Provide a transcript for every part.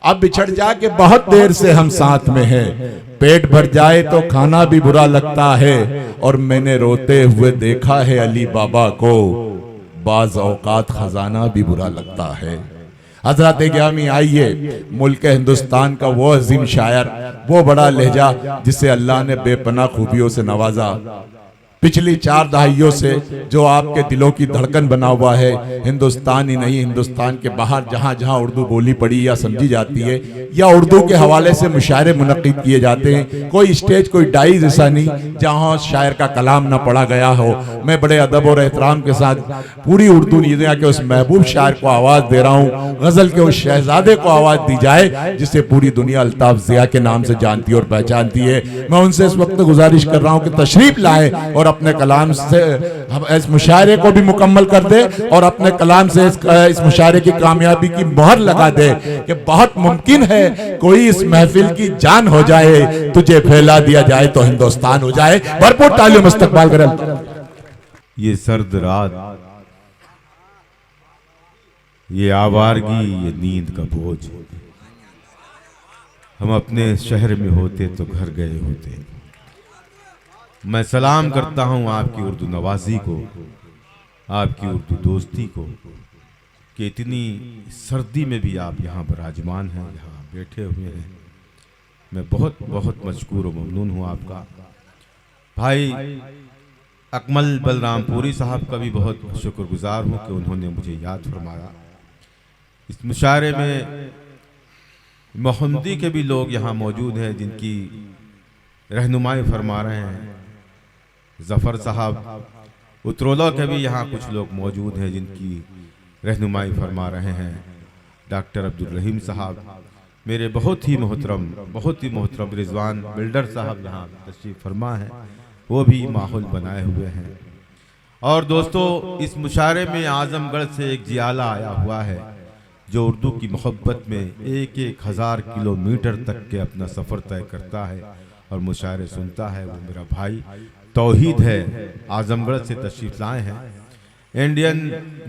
अब बिछड़ जा के बहुत देर से हम साथ में हैं, पेट भर जाए तो खाना भी बुरा लगता है, और मैंने रोते हुए देखा है अली बाबा को, बाज औकात खजाना भी बुरा लगता है। हजरत ग्यामी आइए, मुल्क हिंदुस्तान का वो अजीम शायर, वो बड़ा लहजा जिसे अल्लाह ने बेपनाह खूबियों से नवाजा, पिछली 4 दहाइयों से जो आपके दिलों की धड़कन बना हुआ है। हिंदुस्तान ही नहीं, हिंदुस्तान के बाहर जहाँ जहाँ उर्दू बोली पड़ी या समझी जाती है, या उर्दू के हवाले से मुशायरे मुनक़िद किए जाते हैं, कोई स्टेज कोई डाइज ऐसा नहीं जहाँ शायर का कलाम ना पढ़ा गया हो। मैं बड़े अदब और एहतराम के साथ पूरी उर्दू दुनिया के उस महबूब शायर को आवाज़ दे रहा हूँ, गज़ल के उस शहजादे को आवाज़ दी जाए जिसे पूरी दुनिया अल्ताफ़ ज़िया के नाम से जानती और पहचानती है। मैं उनसे इस वक्त गुजारिश कर रहा हूँ कि तशरीफ़ लाए और अपने कलाम से इस मुशायरे को भी मुकम्मल कर दे, और अपने कलाम से इस मुशायरे की कामयाबी की मोहर लगा दे कि बहुत मुमकिन है कोई इस महफिल की जान हो जाए, तुझे फैला दिया जाए तो हिंदुस्तान हो जाए। भरपूर तालियों में इस्तकबाल करें। ये सर्द रात, ये आवारगी, ये नींद का बोझ, हम अपने शहर में होते तो घर गए होते। मैं सलाम करता हूं आपकी उर्दू नवाजी को, आपकी उर्दू दोस्ती को, कि इतनी सर्दी में भी आप यहाँ विराजमान हैं, यहाँ बैठे हुए हैं। मैं बहुत बहुत मशकूर और ममनून हूँ आपका। भाई अकमल बलरामपुरी साहब का भी बहुत शुक्रगुजार हूँ कि उन्होंने मुझे याद फरमाया। इस मुशायरे में मोहम्मदी के भी लोग यहाँ मौजूद हैं जिनकी रहनुमाई फरमा रहे हैं। जफ़र साहब उतरोला के भी यहाँ कुछ लोग मौजूद हैं जिनकी रहनुमाई फरमा रहे हैं। डॉक्टर अब्दुल रहीम साहब, मेरे बहुत ही मोहतरम रिजवान बिल्डर साहब यहाँ तशरीफ़ फरमा है, वो भी माहौल बनाए हुए हैं। और दोस्तों, इस मुशायरे में आजमगढ़ से एक जियाला आया हुआ है जो उर्दू की मोहब्बत में 1,000 किलोमीटर तक के अपना सफ़र तय करता है और मुशायरे सुनता है। वो मेरा भाई तौहीद है, आजमगढ़ से तशरीफ़ लाए हैं। इंडियन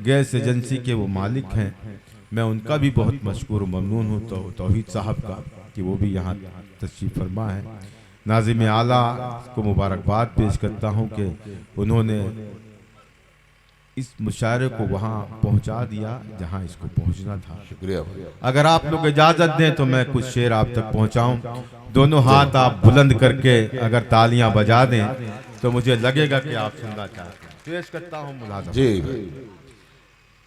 गैस एजेंसी के वो मालिक हैं। मैं उनका भी बहुत मशकूर ममनून हूँ तो तौहीद साहब का कि वो भी यहाँ तशरीफ़ फरमा है। नाज़िम आला को मुबारकबाद पेश करता हूँ कि उन्होंने इस मुशायरे को वहाँ पहुँचा दिया जहाँ इसको पहुँचना था। शुक्रिया। अगर आप लोग इजाज़त दें तो मैं कुछ शेर आप तक पहुँचाऊँ। दोनों हाथ आप बुलंद करके अगर तालियां बजा दें तो मुझे लगेगा कि आप सुनना चाहते हैं। पेश करता हूँ मुलाज़ा जी,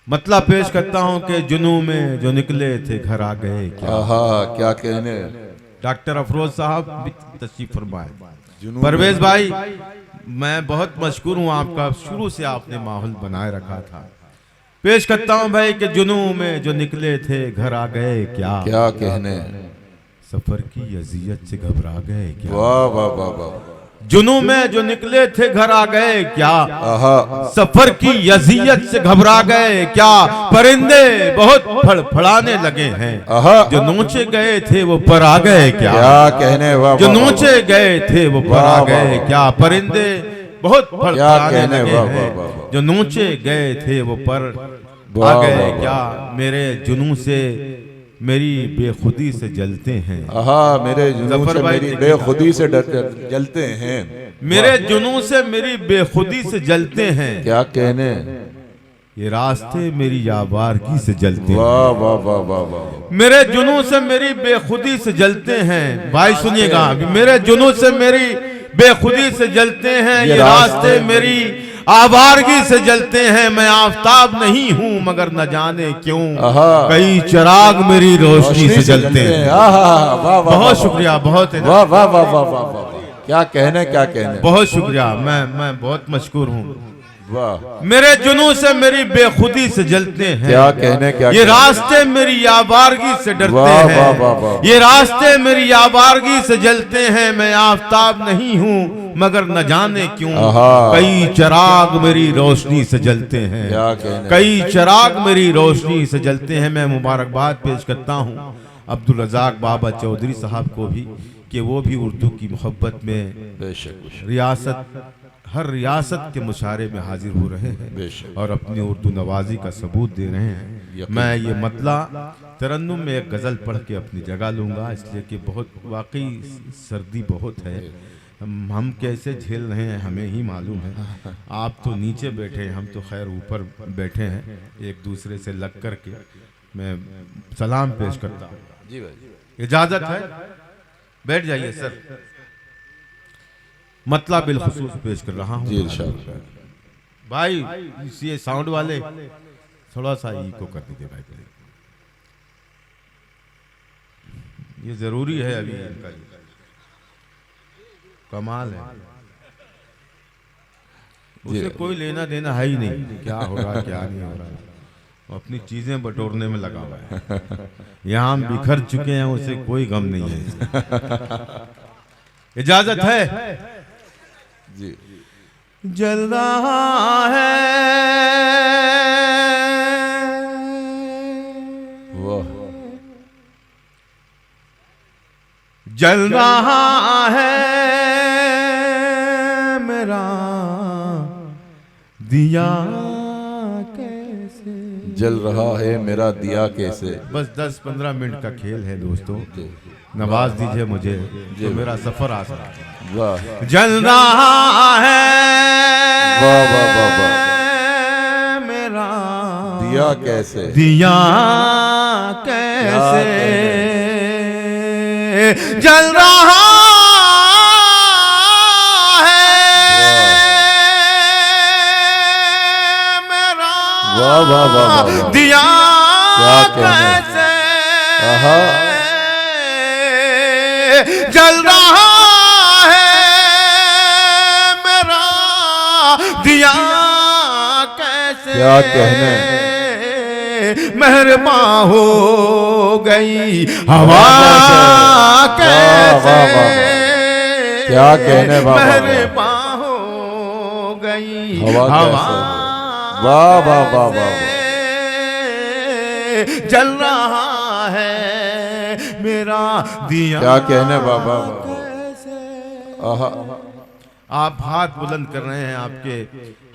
मतलब पेश करता हूँ कि जुनू में जो निकले थे घर आ गए क्या कहने। डॉक्टर अफरोज साहब तशरीफ फरमाए। परवेज भाई, मैं बहुत मशकूर हूँ आपका, शुरू से आपने माहौल बनाए रखा था। पेश करता हूँ भाई कि जुनू में जो निकले थे घर आ गए क्या कहने, सफर की अजियत से घबरा गए क्या। वाह वाह वाह वाह। जुनू में जो निकले थे घर आ गए क्या, सफर की अजियत से घबरा गए क्या। परिंदे बहुत फड़फड़ाने लगे हैं, जो नोचे गए थे वो पर आ गए क्या कहने। जो नोचे गए थे वो पर आ गए क्या। परिंदे बहुत फड़फड़ाने लगे हैं, जो नोचे गए थे वो पर आ गए क्या। मेरे जुनू से मेरी बेखुदी से जलते हैं, मेरे जुनून से मेरी बेखुदी से जलते हैं। मेरे जुनून से मेरी बेखुदी से जलते हैं, क्या कहने। ये रास्ते मेरी आवारगी से जलते हैं। वाह वाह वाह वाह वाह। मेरे जुनून से मेरी बेखुदी से जलते हैं। भाई सुनिएगा, मेरे जुनून से मेरी बेखुदी से जलते हैं, ये रास्ते मेरी आवारगी से जलते हैं। मैं आफताब नहीं हूँ मगर न जाने क्यों कई चिराग मेरी रोशनी से जलते हैं। बहुत शुक्रिया, बहुत वाह वाह वाह वाह वाह। क्या कहने, क्या कहने। बहुत शुक्रिया, मैं बहुत मशकूर हूँ। वाह। मेरे जुनून से मेरी बेखुदी से जलते हैं, क्या कहने, क्या ये रास्ते मेरी आवारगी से डरते हैं। ये रास्ते मेरी आवारगी से जलते हैं। मैं आफताब नहीं हूँ मगर न जाने क्यों कई चिराग मेरी रोशनी से जलते हैं। कई चिराग मेरी रोशनी से जलते हैं। मैं मुबारकबाद पेश करता हूँ अब्दुल रज़ाक बाबा चौधरी साहब को भी कि वो भी उर्दू की मोहब्बत में हर रियासत के मुशायरे में हाजिर हो रहे हैं और अपनी उर्दू नवाजी का सबूत दे रहे हैं। मैं ये मतला तरन्नुम में एक गज़ल पढ़ के अपनी जगह लूँगा, इसलिए कि बहुत वाकई सर्दी बहुत है। हम कैसे झेल रहे हैं हमें ही मालूम है। आप तो नीचे बैठे हैं, हम तो खैर ऊपर बैठे हैं एक दूसरे से लग कर के। मैं सलाम पेश करता हूँ। जी भाई, इजाज़त है, बैठ जाइए सर। मतला बिलखुसूस पेश कर रहा हूँ। जी इरशाद भाई ये साउंड वाले थोड़ा सा इको कर दीजिए भाई प्लीज। ये जरूरी है अभी इनका, कमाल है। उसे कोई लेना देना है ही नहीं, क्या हो रहा क्या नहीं हो रहा, वो अपनी चीजें बटोरने में लगा हुआ है। यहाँ हम बिखर चुके हैं, उसे कोई गम नहीं है। इजाजत है जी। जल रहा है वाह, जल रहा है मेरा दिया कैसे। जल रहा है मेरा दिया कैसे। बस 10-15 मिनट का खेल है दोस्तों, नवाज दीजिए मुझे जो मेरा सफर आसान है। वाह जल रहा है वाह वाह वाह वाह, मेरा दिया कैसे। दिया कैसे जल रहा है मेरा वाह वाह वाह वाह वाह, दिया क्या कहने। कैसे आहा, जल रहा है मेरा दिया कैसे। क्या कहने। मेहरबान हो गई हवा कैसे। वाह, वाह, वाह। क्या कहने बाबा। मेहरबान हो गई हवा हवा कैसे। वाह वाह वाह वाह, जल रहा है मेरा दिया क्या कहने बाबा। आहा, आप हाथ बुलंद कर रहे हैं, आपके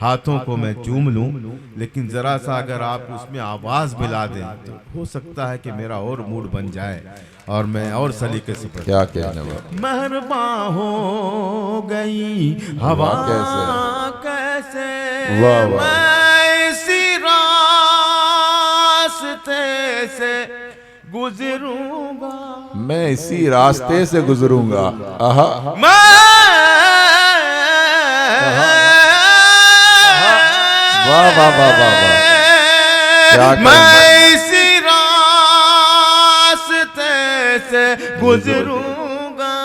हाथों को मैं चूम लूं, लेकिन जरा सा अगर आप उसमें आवाज मिला दें तो हो सकता है कि मेरा और मूड बन जाए और मैं और सलीके से पढ़ूं। क्या कहने बाबा। मेहरबान हो गई हवा कैसे। वाह, वाह। मैं इसी रास्ते से गुजरूंगा, मैं इसी रास्ते से गुजरूंगा। आहा, वाह वाह वाह वाह वाह, क्या कहना। मैं इसी रास्ते से गुजरूंगा,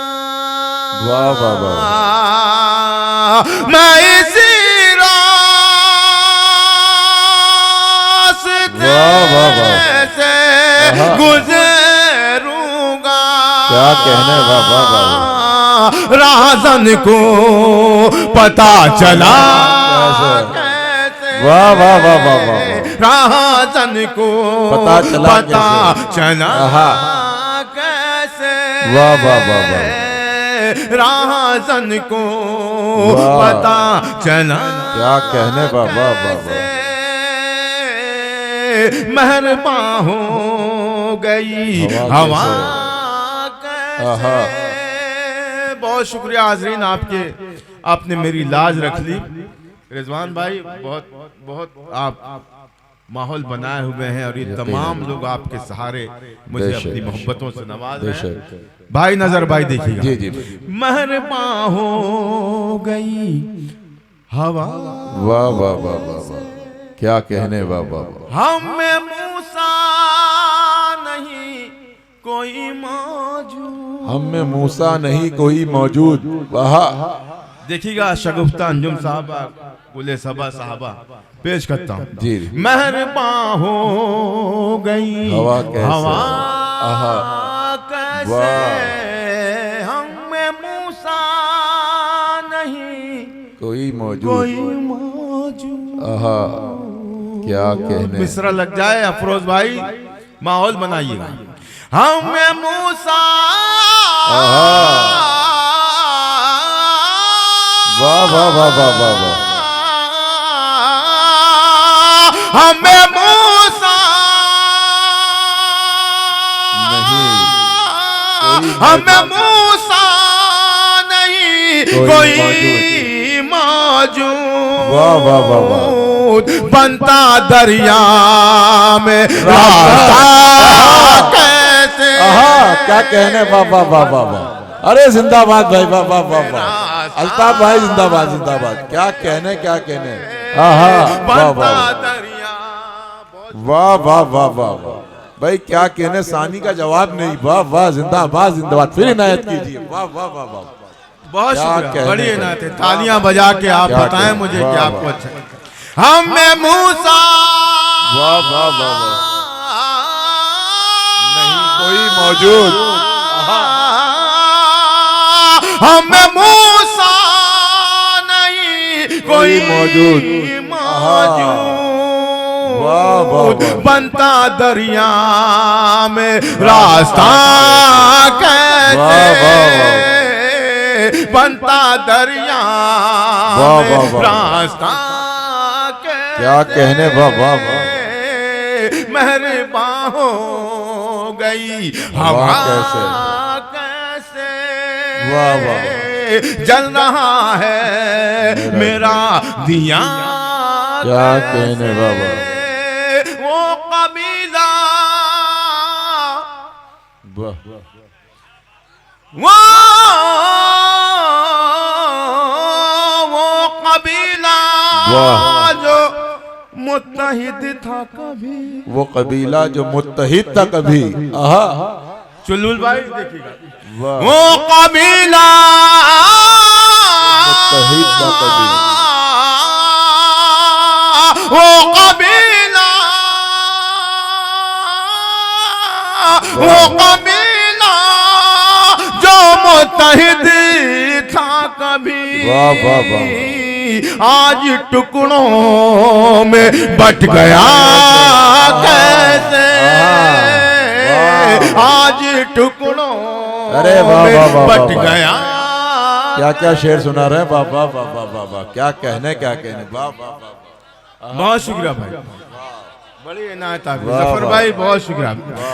वाह वाह वाह, मैं इसी रास्ते वाह वाह वाह, से गुजरूंगा। क्या कहने। वाह वाह वाह, राजन को पता चला वाह वाह वाह वाह वाह, राजन को पता चला आहा, कैसे। वाह वाह वाह वाह, राजन को वाह। पता चला क्या कहने। वाह वाह वाह वाह, मेहरबान हो गई हवा आहा। कैसे। बहुत शुक्रिया हाजरीन, आपने मेरी लाज रख ली। रिजवान भाई बहुत बहुत आप माहौल बनाए हुए हैं और ये तमाम लोग आपके सहारे मुझे अपनी मोहब्बतों से नवाज रहे हैं। भाई नजर भाई देखिएगा। जी जी, मेहरबान हो गई हवा, वाह वाह वाह वाह वाह, क्या कहने। वाह वाह वाह, हमें मूसा नहीं कोई मौजूद। हम में मूसा नहीं कोई मौजूद। वाह, देखिएगा शगुफ्ता अंजुम साहबा कुले सबा साहबा पेश करता हूँ। जी। मेहरबान हो गई हवा कैसे। हवा आहा, कैसे। वाह। हमें मूसा नहीं कोई मौजूद। कोई मौजूद। आहा, क्या कहने। मिसरा लग जाए अफरोज भाई, माहौल बनाइएगा। हमें मूसा वाह वाह वाह वाह वाह वाह, हमें मूसा हमें मूसा नहीं कोई वाह वाह वाह वाह मौजूद, बनता दरिया में रास्ता कैसे। क्या कहने, वाह वाह वाह वाह वाह, अरे जिंदाबाद भाई, वाह वाह वाह वाह, अल्ताफ भाई जिंदाबाद जिंदाबाद, क्या कहने क्या कहने, वाह वाह वाह वाह वाह वाह वाह भाई, क्या कहने, सानी का जवाब नहीं, वाह वाह जिंदाबाद जिंदाबाद, फिर इनायत कीजिए, वाह वाह वाह वाह, बहुत क्या शुक्रिया, कहने बड़ी का। इनायत है। तालियां बजा के आप क्या बताएं कहने, मुझे वाह, कि आपको वाह। अच्छा हमें मूसा वाह वाह वाह वाह, नहीं कोई मौजूद, हमें मूसा नहीं कोई मौजूद, वाह वाह वाह, बनता दरिया में रास्ता कैसे, बनता दरिया वाह, में वाह, वाह। रास्ता कैसे, क्या कहने, वाह वाह वाह, मेहरबान हो गई हवा कैसे। कैसे, वाह, वाह। जल रहा है मेरा दिया क्या कहने, वाह वाह, वो कबीला वाह वो कबीला वाह। जो मुत्तहिद था कभी, वो कबीला जो मुत्तहिद था कभी, आहा, चुलबुल भाई देखिएगा, वाह, वो कबीला मुत्तहिद था कभी, वो कबीला, वो कबीला जो मुत्तहिद था कभी, वाह वाह वाह, आज टुकड़ों में बट गया कैसे, आज टुकड़ों अरे वाह वाह वाह में बट वाह, वाह। गया। क्या क्या शेर सुना रहे हैं, वाह वाह वाह वाह वाह वाह, क्या कहने क्या कहने, वाह वाह वाह, बहुत शुक्रिया भाई, बड़ी इनायत आपकी वाह, जफर वाह। भाई, बहुत शुक्रिया।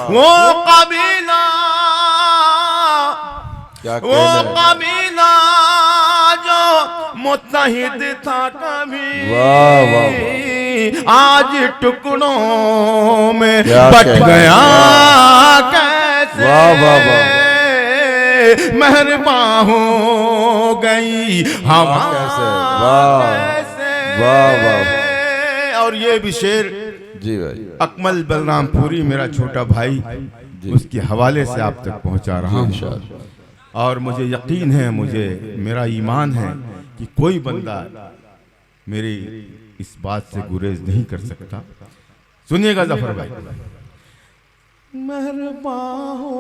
वो कबीला, क्या वो कहने, कबीला जो मुत्तहिद था कभी, वाह, वाह, आज टुकड़ों में क्या बट कहने, गया कैसे, वाह, वाह, वाह। मेहरबान हो गई हवा कैसे, वाह, कैसे। वाह, वाह। और ये भी शेर जी भाई, अकमल बलरामपुरी मेरा छोटा भाई, उसके हवाले से आप तक पहुंचा रहा हूं, और मुझे यकीन है, मुझे मेरा ईमान है कि कोई बंदा मेरी इस बात से गुरेज नहीं कर सकता। सुनिएगा जफर भाई, मेहरबान हो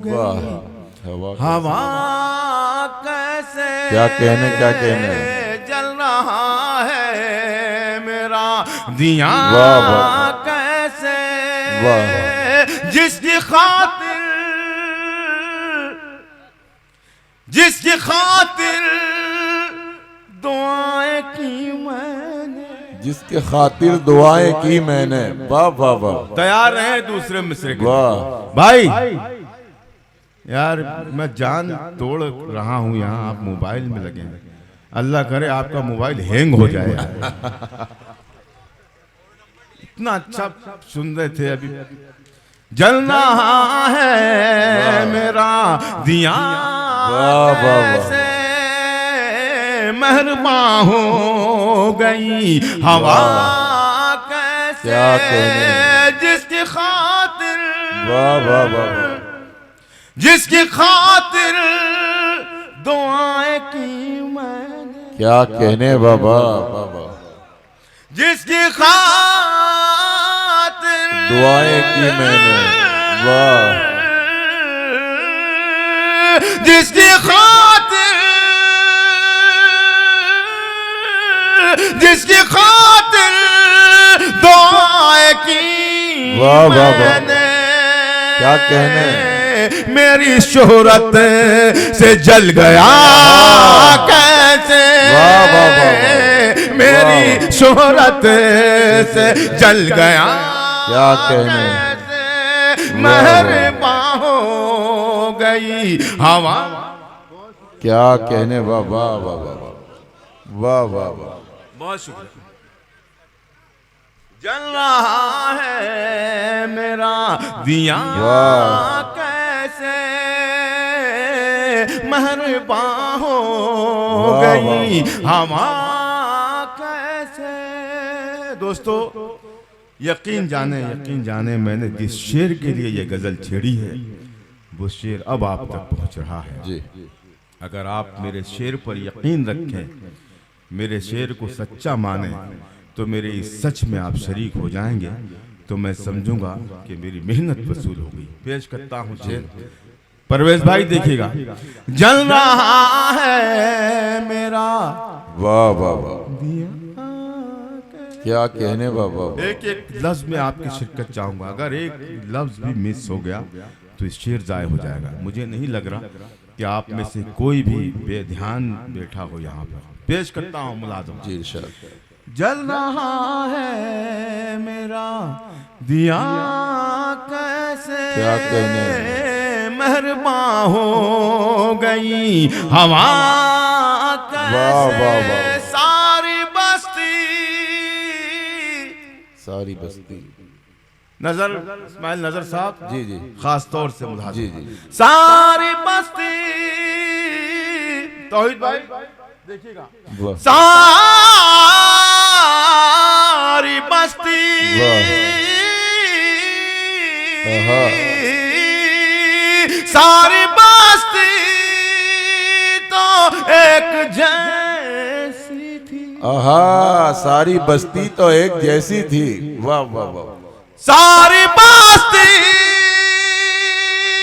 वाह, गई हवा, हवा कैसे, क्या कहने क्या कहने, जल रहा है मेरा दिया वाह, वाह। कैसे, वाह। जिसकी खातिर, जिसकी खातिर दुआएं की मैंने, जिसके खातिर दुआएं की मैंने, वाह वाह वाह, तैयार रहे दूसरे मिसरे के वाह, भाई। यार मैं जान तोड़ रहा हूं यहाँ, आप मोबाइल में लगे हैं, अल्लाह करे आपका मोबाइल हैंग हो जाए। इतना अच्छा सुन रहे थे अभी, जल रहा है मेरा दिया वाह, वाह, वाह। कैसे, मेहरबान हो गई हवा कैसे, क्या कहने, जिसकी खातिर, वाह वाह वाह, जिसकी खातिर दुआएं की मैंने, क्या कहने, बाबा बाबा, जिसकी खातिर दुआएं की मैंने, वाह, जिसकी खातिर, जिसकी खातिर दुआएं की वाह, वाह, वाह। मैंने, क्या कहने, मेरी शोहरत से जल गया कैसे, वाह, वाह, वाह, वाह। मेरी शोहरत से जल गया क्या कहने, कैसे, मेहरबान हो गई हवा। क्या कहने, वाह वाह वाह वाह वाह वाह वाह। बहुत शुक्रिया। जल रहा है मेरा दिया कैसे मेहरबान हो गई हवा कैसे। दोस्तों यकीन जाने मैंने जिस शेर के लिए ये गजल छेड़ी है वो शेर अब आप तक पहुंच रहा है जी। अगर आप मेरे शेर पर यकीन रखें, मेरे शेर को सच्चा माने, तो मेरे इस सच में आप शरीक हो जाएंगे तो मैं समझूंगा कि मेरी मेहनत वसूल हो गई। पेश करता हूं शेर। परवेज भाई देखिएगा। जल रहा है मेरा वाह वाह वाह, क्या कहने, वाह वाह। एक एक लफ्ज में आपकी शिरकत चाहूंगा। अगर एक लफ्ज भी मिस हो गया तो इस शेर जाय हो जाएगा। मुझे नहीं लग रहा कि आप में से कोई भी बेध्यान बैठा हो यहाँ पर। पेश करता हूँ मुलाज़म जी इरशाद। जल रहा है मेरा दिया कैसे क्या कहने, मेहरबान हो गई हवा कैसे। वाह वाह वाह। सारी बस्ती नजर इस्माइल नजर साहब जी जी खास तौर से मुलाज़िम जी जी। सारी बस्ती तौहीद भाई देखिएगा। वाह सारी बस्ती आहा। सारी बस्ती तो एक जैसी थी। आहा, सारी बस्ती तो एक जैसी थी। वाह वाह वाह। सारी बस्ती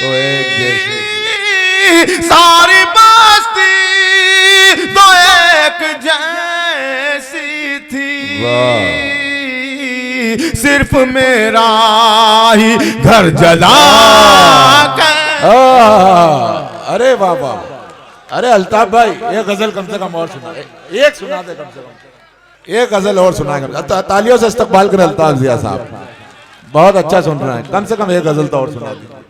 तो एक जैसी, सारी बस्ती तो एक जैसी थी। सिर्फ मेरा ही घर जला कर। अरे वाह वाह। अरे अल्ताफ भाई ये गजल कम से कम और सुना, एक सुना दे कम से कम, एक गजल और सुना कर। तालियों से इस्तकबाल करें अल्ताफ जिया साहब, बहुत अच्छा सुन रहे हैं। कम से कम एक गजल तो और सुना दीजिए।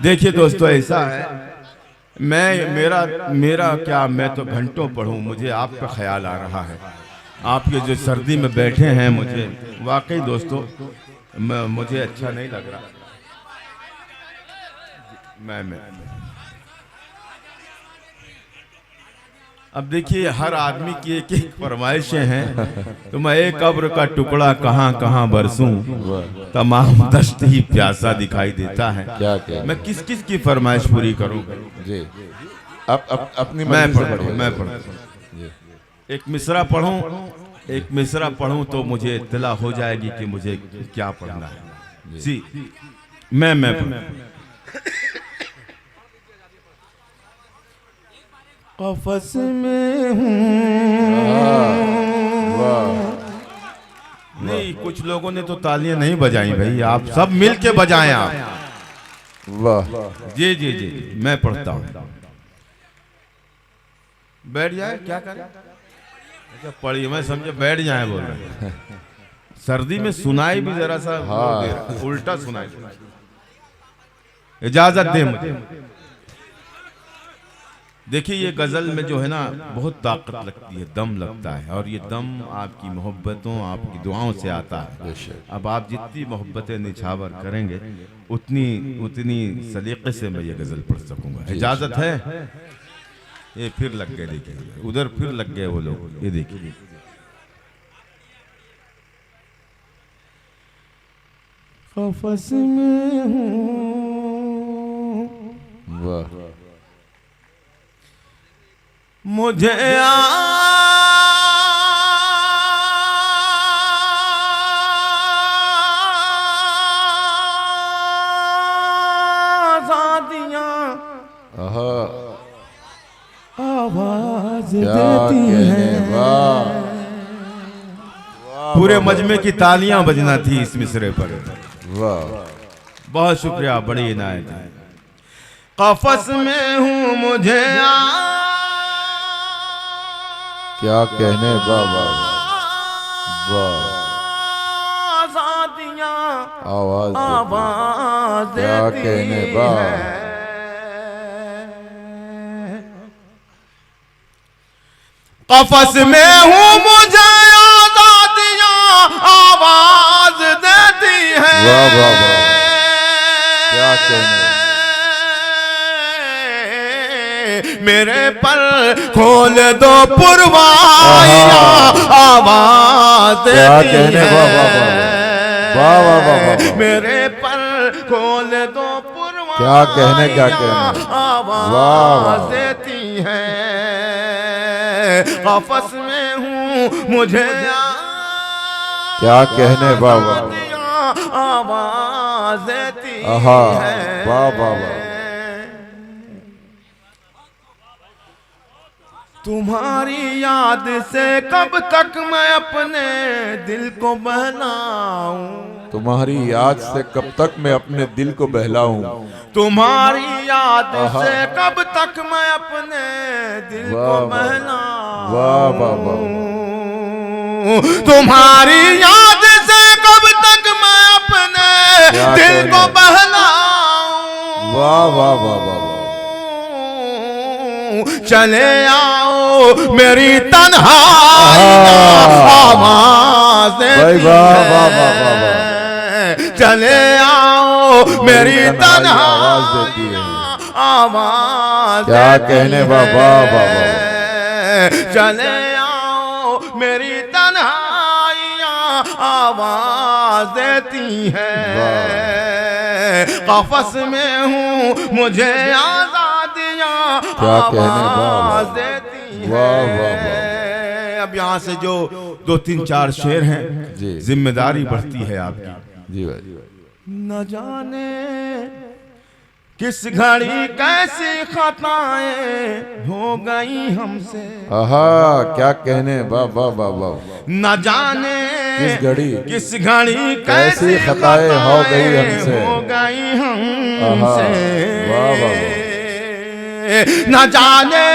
देखिए दोस्तों ऐसा है, मेरा क्या, मैं तो घंटों पढ़ूं, मुझे आप पे ख्याल आ रहा है। आप ये जो सर्दी में बैठे हैं, मुझे वाकई दोस्तों मुझे अच्छा नहीं लग रहा। मैं अब देखिए हर आदमी की एक एक फरमाइशें हैं। तो मैं एक कब्र का टुकड़ा कहाँ कहाँ बरसूं, तमाम दश्त ही प्यासा दिखाई देता है। क्या क्या मैं किस किस की फरमाइश पूरी करूं जी। अपनी मैं मर्जी से पढ़ूं। एक मिसरा पढ़ूं तो मुझे इत्तला हो जाएगी कि मुझे क्या पढ़ना है। जी मैं पढ़ूं। कफस में हूँ। नहीं, कुछ लोगों ने तो तालियां नहीं बजाई भाई, आप सब मिल के बजाएं आप। वाह जी जी जी मैं पढ़ता हूँ। बैठ जाए क्या करें, अच्छा पढ़िए, मैं समझे बैठ जाए बोल रहे। सर्दी में सुनाई भी जरा सा उल्टा सुनाई। इजाजत दे मुझे। देखिए ये गजल में जो है ना बहुत ताकत लगती है, दम लगता है, और ये दम आपकी मोहब्बतों, आपकी दुआओं से आता है। अब आप जितनी मोहब्बतें निछावर करेंगे उतनी सलीके से मैं ये गजल पढ़ सकूंगा। इजाजत है। ये फिर लग गए, देखिए उधर फिर लग गए वो लोग, ये देखिए। खफस में हूँ, वाह मुझे आवाज देती हैं। पूरे मजमे की तालियां बजना थी इस मिसरे पर। वाह बहुत शुक्रिया, बड़ी इनायत है। कफस में हूँ मुझे क्या कहने, वाह वाह वाह। आवाज क्या कहने बा। कफस में हूँ मुझे आजादियाँ आवाज देती है। वाह वाह वाह, क्या कहने। मेरे पर खोल दो पुरवाइया आवाज क्या देती कहने। है। वाह वाह वाह वाह वाह वाह वाह। मेरे पर खोल दो पुरवाइया क्या कहने, क्या कहने। आवाज देती है। कफस में हूँ मुझे क्या कहने। वाह वाह आवाज देती आहा, है। वाह वाह वाह। तुम्हारी याद से कब तक मैं अपने दिल को बहलाऊं। तुम्हारी याद से कब तक मैं अपने दिल को बहलाऊं। तुम्हारी याद आहा। से कब तक मैं अपने दिल वाह को वाह। बहलाऊं। वाह वाह वाह। तुम्हारी याद से कब तक मैं अपने क्या दिल कहने। को बहलाऊं। वाह वाह वाह वाह। चले आओ मेरी तन्हाई आवाज भाई देती वाह है। वाह वाह वाह वाह। चले आओ मेरी आवाज देती है। आवाज क्या देती कहने। है। वाह वाह वाह वाह। चले आओ मेरी तन्हाइयाँ आवाज देती है। कफस में हूँ मुझे आजादियाँ क्या कहने। आवाज देती वाह वाह है। अब यहाँ से जो 2-3-4 शेर हैं जी। जिम्मेदारी बढ़ती है आपकी। जी भाई। न जाने किस घड़ी कैसी खताएं हो गई हमसे। आहा, क्या कहने। वाह वाह वाह वाह। न जाने किस घड़ी किस घड़ी कैसी कैसी खताएं हो गई हमसे। हो गई आहा, हमसे। वाह वाह न जाने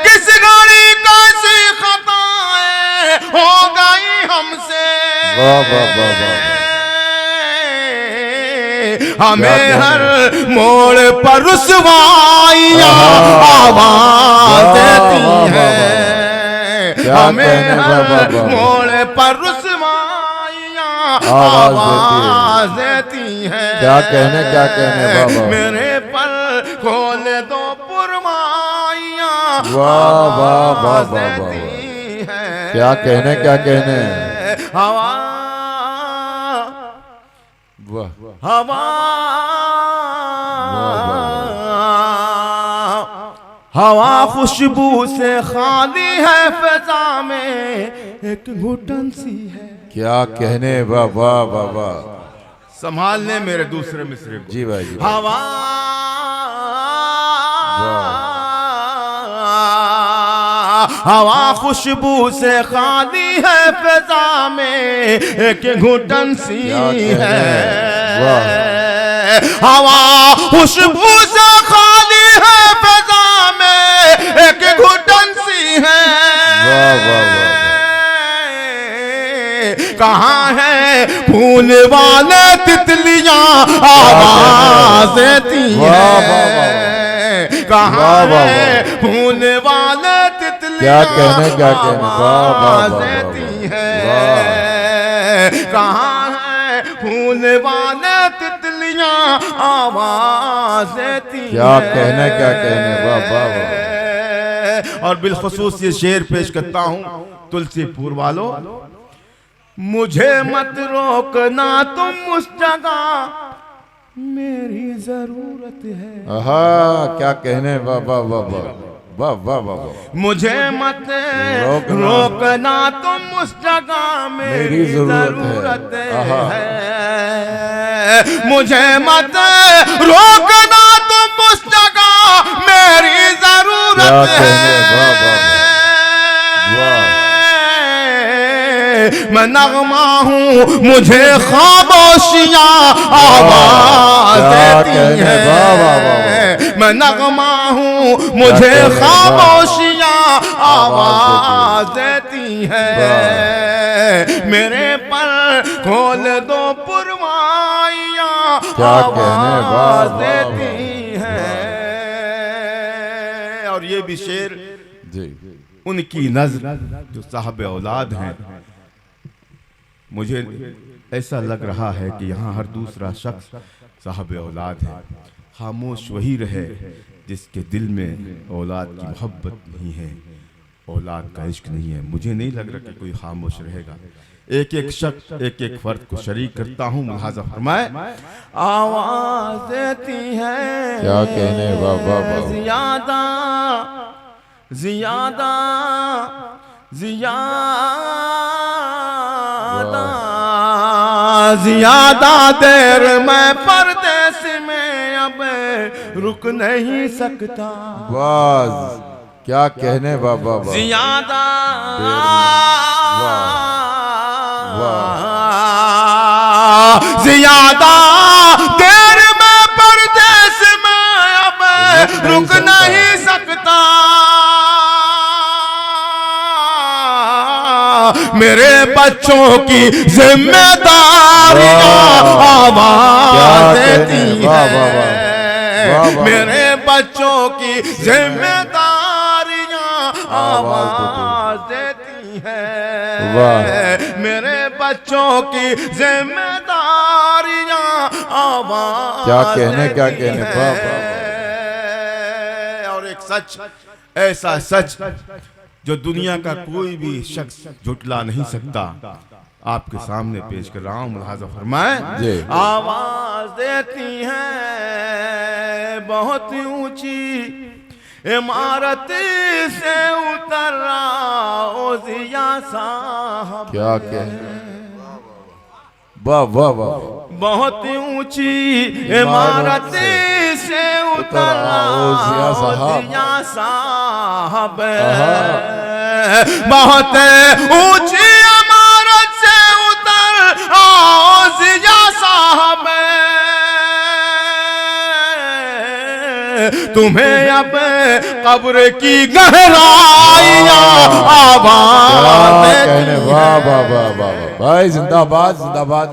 किस घड़ी कैसी खताएं हो गई हमसे। वाह वाह वाह वाह। हमें हर मोड़ पर रुसवाइयाँ आवाज देती है। हमें हर मोड़ पर रुसवाइयाँ आवाज देती है। क्या कहने। क्या कहने। वाह वाह। मेरे पर खोल दो पुरवाइयाँ वाह वाह वाह आवाज वाह वाह। देती है। क्या कहने। क्या कहने। हवा वाह। हवा हवा खुशबू से खाली है फिजा में एक घुटन सी है। क्या कहने। वाह वाह वाह वाह। संभाल ले मेरे दूसरे मिसरे को। जी भाई जी। हवा हवा खुशबू से खाली है फिजा में एक घुटन सी है। हवा खुशबू से खाली है फिजा में एक घुटन सी है। वाह वाह वाह। कहाँ है फूल वाले तितलियाँ आवाज देती है। कहाँ है फूल वाले क्या कहने। क्या कहने। वाह वाह आवाज वाह देती वाह। है। कहाँ है फूल वाले तितलियाँ आवाज देती क्या है। कहने। क्या कहने। वाह वाह वाह। और बिलखुसूस ये शेर पेश करता हूँ तुलसीपुर वालों। मुझे मत रोकना तुम उस जगह मेरी जरूरत है। आहा, क्या कहने। वाह वाह वाह वाह वाह वाह वाह वाह। मुझे मत रोकना तुम उस जगह मेरी जरूरत है। मुझे मत रोकना तुम उस जगह मेरी जरूरत है। मैं नगमा हूँ मुझे खामोशियाँ आवाज देती है। मैं नगमा हूँ मुझे खामोशियाँ आवाज देती है। मेरे पर खोल दो पुरवा क्या कहने, वाह, आवाज वाह, देती हैं। और ये भी शेर जी उनकी नज़र जो साहब औलाद हैं। मुझे ऐसा लग रहा है कि यहाँ हर दूसरा शख्स साहब औलाद है। खामोश वही रहे जिसके दिल में औलाद की मोहब्बत नहीं है, औलाद का इश्क नहीं है। मुझे नहीं लग रहा कि कोई खामोश रहेगा। एक एक शख्स एक एक फर्द को शरीक करता हूँ। मुलाजा फरमाए, आवाज देती है। क्या कहने, वाह वाह वाह। ज्यादा ज्यादा ज्यादा ज्यादा देर मैं परदेस में अब रुक नहीं सकता। बस क्या कहने, वाह वाह वाह। ज्यादा ज्यादा देर में परदेस में अब रुक नहीं सकता। मेरे बच्चों की जिम्मेदारियां आवाज देती हैं। मेरे बच्चों की जिम्मेदारियां आवाज देती हैं। मेरे बच्चों की जिम्मेदारियां आवाज क्या कहने, क्या कहने, वाह वाह वाह। और एक सच, ऐसा सच जो दुनिया का कोई भी शख्स झुटला नहीं सकता, आपके सामने पेश कर रहा हूं। मुलाजा फरमाए, आवाज देती हैं। बहुत ऊंची इमारत से उतर रहा ओ जिया साहब। क्या कहने, वाह वाह वाह। बहुत ऊंची इमारत से उतर रहा ओ जिया साहब। बहुत ऊंची इमारत से उतर आओ जिया साहब। तुम्हें अब कब्र की गहराइयां आवाज कहने, वाह वाह वाह वाह। भाई जिंदाबाद जिंदाबाद।